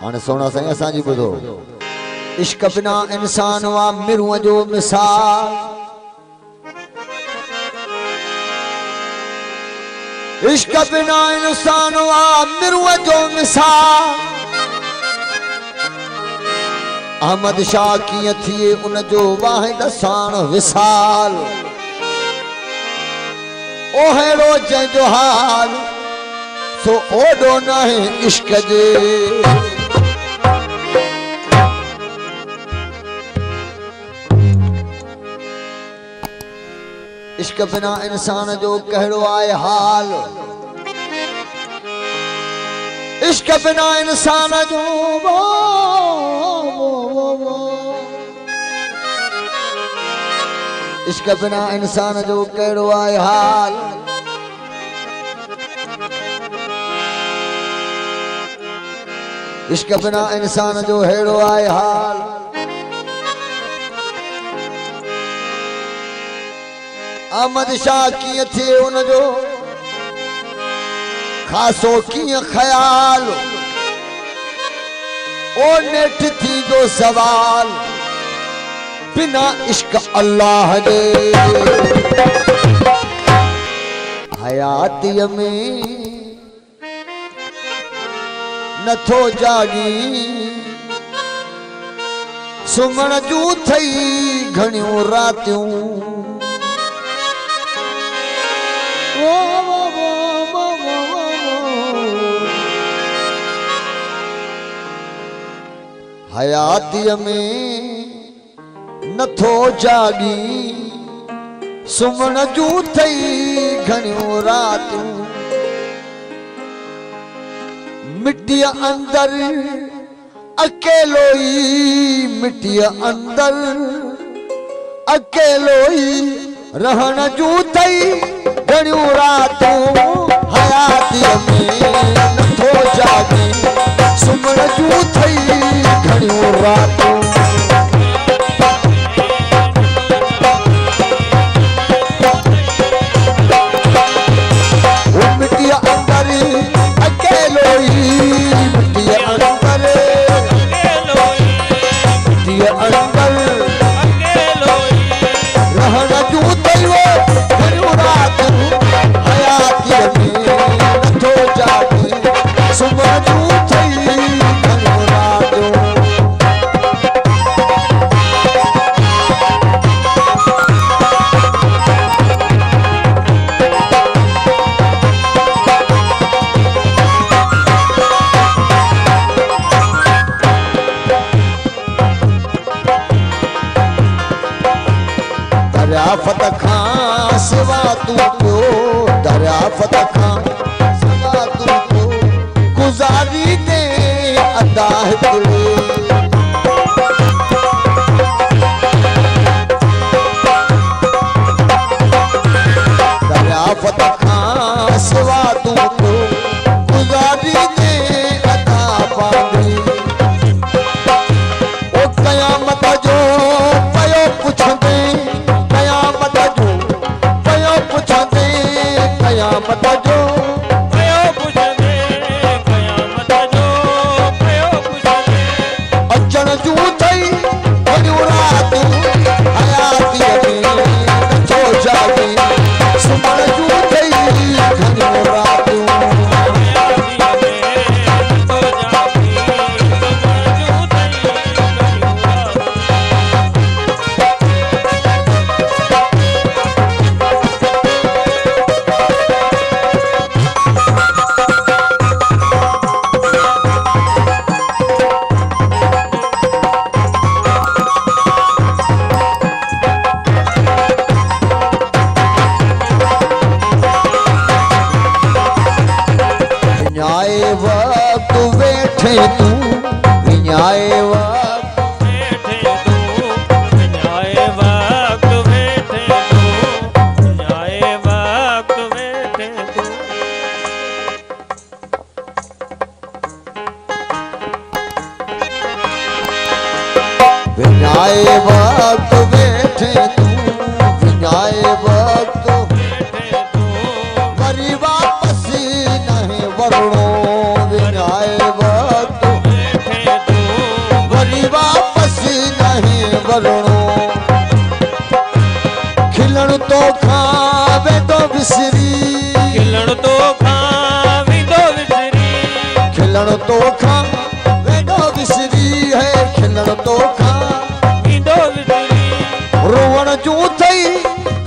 हाणे सोना साईं असांजी ॿुधो। इश्क बिना इंसान वा मिरुअ जो मिसाल, इश्क बिना इंसान वा मिरुअ जो मिसाल। अहमद शाह कीअं थिए उन जो वाहिद साण विसाल। ओहेड़ो जंहिंजो हाल सो ओडो नाहे इश्क जे। इश्क बिना इंसान जो कहिड़ो आहे हाल। इश्क बिना इंसान जो इश्क बिना इंसान जो कहिड़ो आहे हाल। इश्क बिना इंसान जो हेड़ो आहे हाल। अहमद शाह कीअं थिए उन जो खासो कीअं ख्याल। ओ नेठ थींदो सवाल बिना इश्क अल्लाह जे। हयातीअ में नथो जागी सुमण जूं थई घणियूं रातियूं। हयातीअ में नथो जागी सुमण जूं थई घणियूं रातियूं। मिट्टीअ अंदर अकेलो ई मिट्टीअ अंदर अकेलो ई रहण जूं थई घणियूं रातूं। हयातीअ में नथो जागी सुमण जूं थई घणियूं रातूं। मिट्टीअ अंदर अकेलो ई मिट्टीअ अंदर मिट्टीअ अंदर रहण जूं थई घणियूं रातूं। हयातीअ में नथो जागी सुमण जूं थई घणियूं रातूं। दरियाफ़त खां सिवा तू पियो दरियाफ़त खां सिवा तू पियो गुज़ारी दे अदा हिकिड़े। दरियाफ़त खां सिवा तू पियो गुज़ारी दे अदा पावी। ओ क़यामत जो पयो पुछंदे क़यामत जो पयो पुछंदे क़यामत जो पयो पुछंदे क़यामत जो पयो पुछंदे। अचण जूं थई घणियूं रातूं। हयातीअ में नथो जागी सुमण जूं थई घणियूं रातूं। वक्त वेठे तू विञाए वक्त वेठे तू विञाए वक्त वेठे तू विञाए वक्त वेठे तू। विञाए वक्त वेठे तू विञाए वक्त वेठे तू। वरी वापसी नहीं वरणो विञाए वक्त वेठे विसरी है खिलण तो खां ईंदो विसरी रोवण जूं थई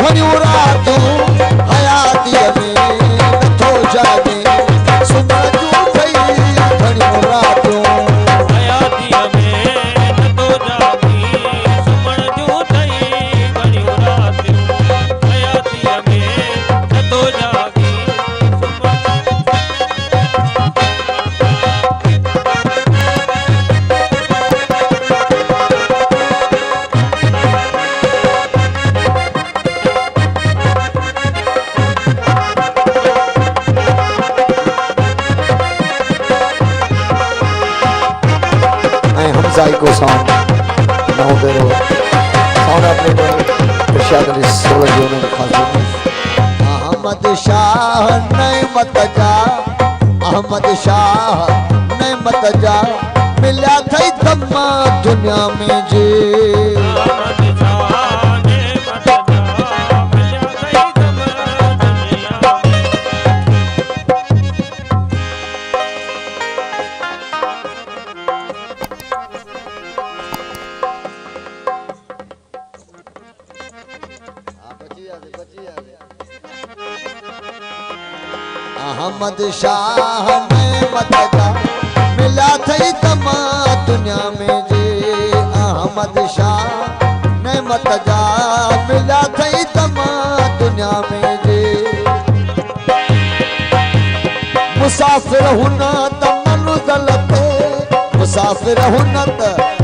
घणियूं रातूं हयातीअ में नथो जागे सुम्हण जूं थई घणियूं रातूं हयातीअ में नथो जागी सुम्हण जूं थई घणियूं रातियूं हयातीअ में नथो जागी Zaiko sound now there sound operator Irshad Ali Solar Unit Khazin Ahmad Shah Nemat Ja Ahmad Shah Nemat Ja milya thai tamma dunya mein je ahmad shah nemat ja milya thai tamma dunya Ahmad Shah Nemat Ja milya thai tamma dunya mein je Ahmad Shah Nemat Ja milya thai tamma dunya mein je Musafir hun ta manzil pe musafir hun ta